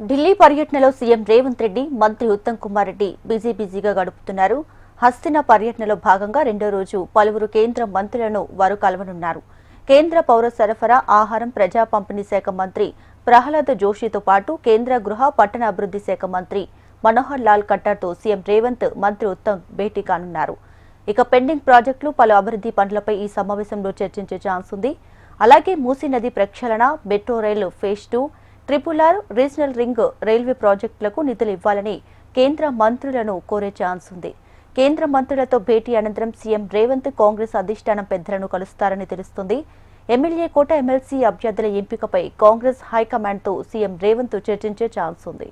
ఢిల్లీ పర్యటనలో సీఎం రేవంత్ రెడ్డి, మంత్రి ఉత్తమ్ కుమార్ రెడ్డి బిజీగా గడుపుతున్నారు. హస్తిన పర్యటనలో భాగంగా రెండో రోజు పలువురు కేంద్ర మంత్రులను వారు కలవనున్నారు. కేంద్ర పౌర సరఫరా, ఆహారం, ప్రజా పంపిణీ శాఖ మంత్రి ప్రహ్లాద్ జోషితో పాటు కేంద్ర గృహ పట్టణ అభివృద్ధి శాఖ మంత్రి మనోహర్ లాల్ ఖట్టార్తో సీఎం రేవంత్, మంత్రి ఉత్తమ్ భేటీ కానున్నారు. ఇక పెండింగ్ ప్రాజెక్టులు, పలు అభివృద్ధి పనులపై ఈ సమావేశంలో చర్చించే ఛాన్స్ ఉంది. అలాగే మూసీ నది ప్రక్షాళన, metro rail phase 2, triple R, regional ring railway ప్రాజెక్టులకు నిధులు ఇవ్వాలని కేంద్ర మంత్రులను కోరే ఛాన్స్ ఉంది. కేంద్ర మంత్రులతో భేటీ అనంతరం సీఎం రేవంత్ కాంగ్రెస్ అధిష్టానం పెద్దలను కలుస్తారని తెలుస్తుంది. ఎమ్మెల్యే కోట, ఎమ్మెల్సీ అభ్యర్థుల ఎంపికపై కాంగ్రెస్ హైకమాండ్తో సీఎం రేవంత్ చర్చించే ఛాన్స్ ఉంది.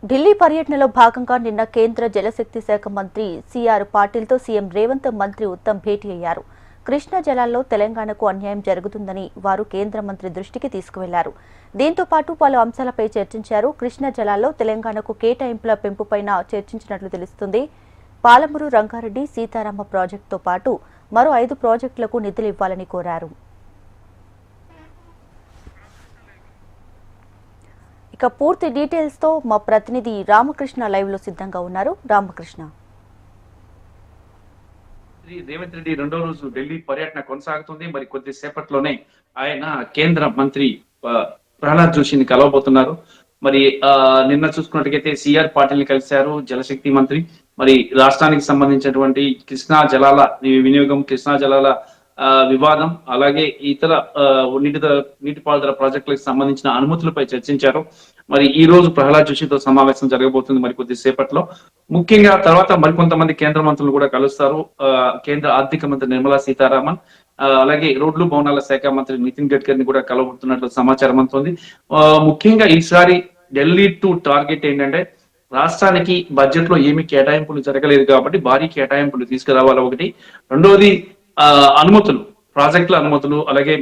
ఢిల్లీ పర్యటనలో భాగంగా నిన్న కేంద్ర జలశక్తి శాఖ మంత్రి సిఆర్ పాటిల్తో సీఎం రేవంత్, మంత్రి ఉత్తమ్ భేటీ అయ్యారు. కృష్ణా జలాల్లో తెలంగాణకు అన్యాయం జరుగుతుందని వారు కేంద్ర మంత్రి దృష్టికి తీసుకువెళ్లారు. దీంతో పాటు పలు అంశాలపై చర్చించారు. కృష్ణా జలాల్లో తెలంగాణకు కేటాయింపుల పెంపుపైన చర్చించినట్లు తెలుస్తుంది. పాలమూరు రంగారెడ్డి, సీతారామ ప్రాజెక్టుతో పాటు మరో 5 ప్రాజెక్టులకు నిధులు ఇవ్వాలని కోరారు. ఇక పూర్తి డీటెయిల్స్ తో మా ప్రతినిధి రామకృష్ణ లైవ్ లో సిద్ధంగా ఉన్నారు. రామకృష్ణ, రేవంత్ రెడ్డి రెండో రోజు ఢిల్లీ పర్యటన కొనసాగుతుంది. మరి కొద్దిసేపట్లోనే ఆయన కేంద్ర మంత్రి ప్రహ్లాద్ జోషిని కలవబోతున్నారు. మరి నిన్న చూసుకున్నట్టుగైతే సిఆర్ పాటిల్ని కలిశారు, జలశక్తి మంత్రి. మరి రాష్ట్రానికి సంబంధించినటువంటి కృష్ణా జలాల వినియోగం, కృష్ణా జలాల వివాదం, అలాగే ఇతర నీటిపారుదల ప్రాజెక్టులకు సంబంధించిన అనుమతులపై చర్చించారు. మరి ఈ రోజు ప్రహ్లాద్ జోషితో సమావేశం జరగబోతుంది మరి కొద్దిసేపట్లో. ముఖ్యంగా తర్వాత మరికొంతమంది కేంద్ర మంత్రులు కూడా కలుస్తారు. కేంద్ర ఆర్థిక మంత్రి నిర్మలా సీతారామన్, అలాగే రోడ్లు భవనాల శాఖ మంత్రి నితిన్ గడ్కరీని కూడా కలవబోతున్నట్లు సమాచారం అందుతోంది. ముఖ్యంగా ఈసారి ఢిల్లీ టు టార్గెట్ ఏంటంటే, రాష్ట్రానికి బడ్జెట్ లో ఏమి కేటాయింపులు జరగలేదు కాబట్టి భారీ కేటాయింపులు తీసుకురావాలి ఒకటి. రెండోది అనుమతులు, ప్రాజెక్టుల అనుమతులు, అలాగే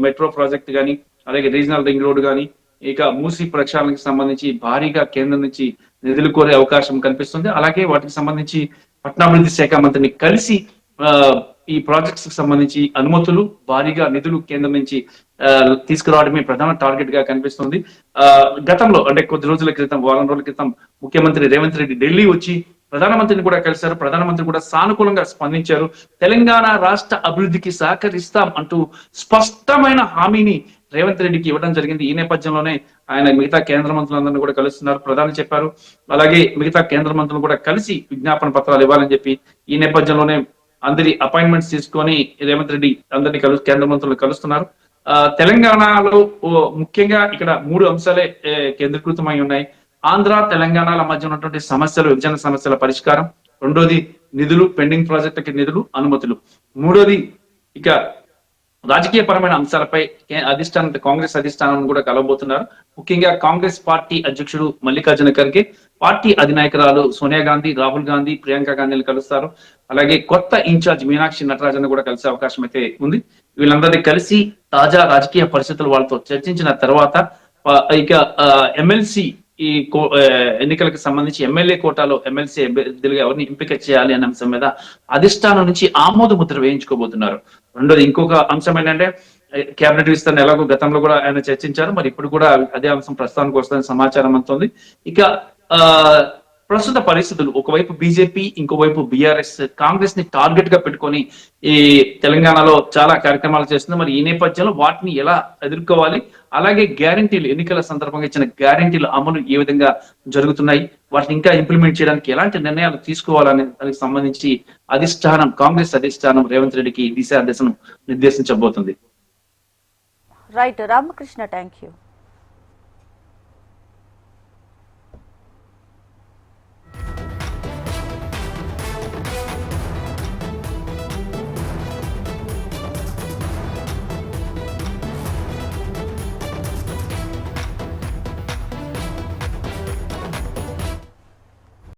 మెట్రో ప్రాజెక్ట్ కానీ, అలాగే రీజనల్ రింగ్ రోడ్ కానీ, ఇక మూసీ ప్రక్షాళనకి సంబంధించి భారీగా కేంద్రం నుంచి నిధులు కోరే అవకాశం కనిపిస్తుంది. అలాగే వాటికి సంబంధించి పట్టణాభివృద్ధి శాఖ మంత్రిని కలిసి ఈ ప్రాజెక్ట్స్ కి సంబంధించి అనుమతులు, భారీగా నిధులు కేంద్రం నుంచి తీసుకురావడమే ప్రధాన టార్గెట్ గా కనిపిస్తుంది. గతంలో అంటే కొద్ది రోజుల క్రితం, వారం రోజుల క్రితం ముఖ్యమంత్రి రేవంత్ రెడ్డి ఢిల్లీ వచ్చి ప్రధానమంత్రిని కూడా కలిశారు. ప్రధానమంత్రి కూడా సానుకూలంగా స్పందించారు. తెలంగాణ రాష్ట్ర అభివృద్ధికి సహకరిస్తాం అంటూ స్పష్టమైన హామీని రేవంత్ రెడ్డికి ఇవ్వడం జరిగింది. ఈ నేపథ్యంలోనే ఆయన మిగతా కేంద్ర మంత్రులందరినీ కూడా కలుస్తున్నారు. ప్రధాని చెప్పారు, అలాగే మిగతా కేంద్ర మంత్రులు కూడా కలిసి విజ్ఞాపన పత్రాలు ఇవ్వాలని చెప్పి ఈ నేపథ్యంలోనే అందరి అపాయింట్మెంట్స్ తీసుకొని రేవంత్ రెడ్డి అందరినీ కేంద్ర మంత్రులు కలుస్తున్నారు. తెలంగాణలో ముఖ్యంగా ఇక్కడ 3 అంశాలే కేంద్రీకృతమై ఉన్నాయి. ఆంధ్ర, తెలంగాణల మధ్య ఉన్నటువంటి సమస్యలు, విభజన సమస్యల పరిష్కారం. రెండోది నిధులు, పెండింగ్ ప్రాజెక్టులకి నిధులు, అనుమతులు. మూడోది ఇక రాజకీయపరమైన అంశాలపై కాంగ్రెస్ అధిష్టానం కూడా కలవబోతున్నారు. ముఖ్యంగా కాంగ్రెస్ పార్టీ అధ్యక్షుడు మల్లికార్జున ఖర్గే, పార్టీ అధినాయకురాలు సోనియా గాంధీ, రాహుల్ గాంధీ, ప్రియాంక గాంధీని కలుస్తారు. అలాగే కొత్త ఇన్ఛార్జ్ మీనాక్షి నటరాజన్ కూడా కలిసే అవకాశం అయితే ఉంది. వీళ్ళందరినీ కలిసి తాజా రాజకీయ పరిస్థితులు వాళ్ళతో చర్చించిన తర్వాత ఇక ఎమ్మెల్సీ ఎన్నికలకు సంబంధించి ఎమ్మెల్యే కోటాలో ఎమ్మెల్సీ అభ్యర్థులుగా ఎవరిని ఎంపిక చేయాలి అనే అంశం మీద అధిష్టానం నుంచి ఆమోద ముద్ర వేయించుకోబోతున్నారు. రెండోది ఇంకొక అంశం ఏంటంటే, కేబినెట్ విస్తరణ ఎలాగో గతంలో కూడా ఆయన చర్చించారు. మరి ఇప్పుడు కూడా అదే అంశం ప్రస్తుతానికి వస్తుందని సమాచారం అందుతుంది. ఇక ప్రస్తుత పరిస్థితులు, ఒకవైపు బీజేపీ, ఇంకోవైపు బీఆర్ఎస్ కాంగ్రెస్ ని టార్గెట్ గా పెట్టుకొని ఈ తెలంగాణలో చాలా కార్యక్రమాలు చేస్తుంది. మరి ఈ నేపథ్యంలో వాటిని ఎలా ఎదుర్కోవాలి, అలాగే గ్యారంటీలు, ఎన్నికల సందర్భంగా ఇచ్చిన గ్యారంటీల అమలు ఏ విధంగా జరుగుతున్నాయి, వాటిని ఇంకా ఇంప్లిమెంట్ చేయడానికి ఎలాంటి నిర్ణయాలు తీసుకోవాలనే దానికి సంబంధించి కాంగ్రెస్ అధిష్టానం రేవంత్ రెడ్డికి దిశాదశను నిర్దేశించబోతుంది. Right Ramakrishna, thank you.